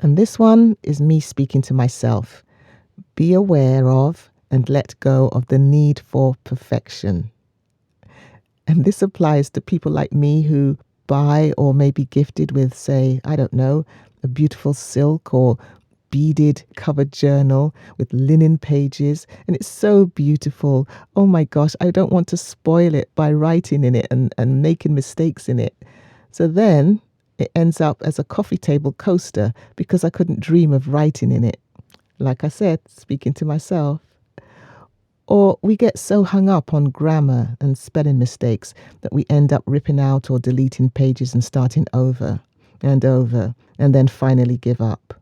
And this one is me speaking to myself. Be aware of and let go of the need for perfection. And this applies to people like me who buy or may be gifted with, say, I don't know, a beautiful silk or beaded covered journal with linen pages. And it's so beautiful. Oh my gosh, I don't want to spoil it by writing in it and making mistakes in it. So then it ends up as a coffee table coaster because I couldn't dream of writing in it. Like I said, speaking to myself. Or we get so hung up on grammar and spelling mistakes that we end up ripping out or deleting pages and starting over and over and then finally give up.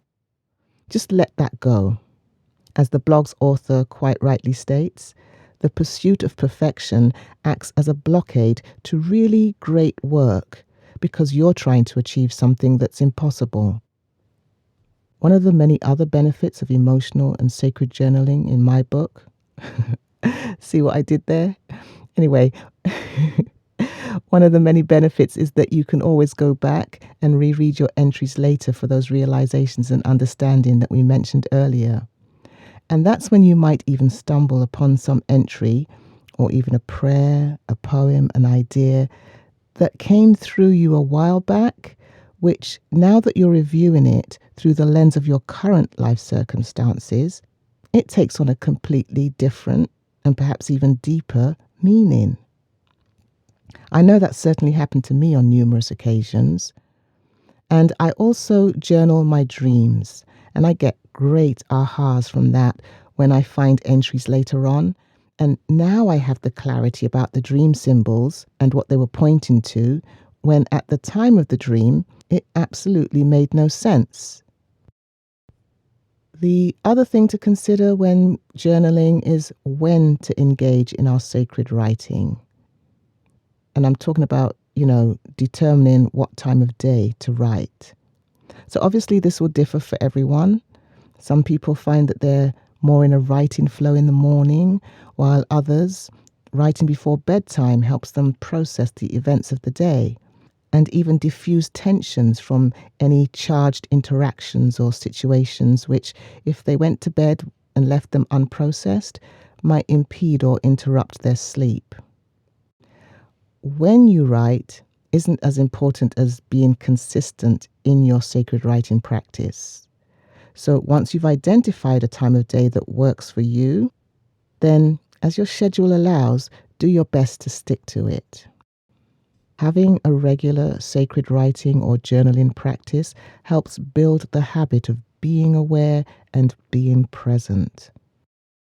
Just let that go. As the blog's author quite rightly states, the pursuit of perfection acts as a blockade to really great work because you're trying to achieve something that's impossible. One of the many other benefits of emotional and sacred journaling in my book, see what I did there? Anyway, one of the many benefits is that you can always go back and reread your entries later for those realizations and understanding that we mentioned earlier. And that's when you might even stumble upon some entry or even a prayer, a poem, an idea that came through you a while back, which now that you're reviewing it through the lens of your current life circumstances, it takes on a completely different and perhaps even deeper meaning. I know that certainly happened to me on numerous occasions. And I also journal my dreams, and I get great ahas from that when I find entries later on. And now I have the clarity about the dream symbols and what they were pointing to, when at the time of the dream, it absolutely made no sense. The other thing to consider when journaling is when to engage in our sacred writing. And I'm talking about, determining what time of day to write. So obviously this will differ for everyone. Some people find that they're more in a writing flow in the morning, while others, writing before bedtime helps them process the events of the day and even diffuse tensions from any charged interactions or situations which, if they went to bed and left them unprocessed, might impede or interrupt their sleep. When you write isn't as important as being consistent in your sacred writing practice. So once you've identified a time of day that works for you, then as your schedule allows, do your best to stick to it. Having a regular sacred writing or journaling practice helps build the habit of being aware and being present.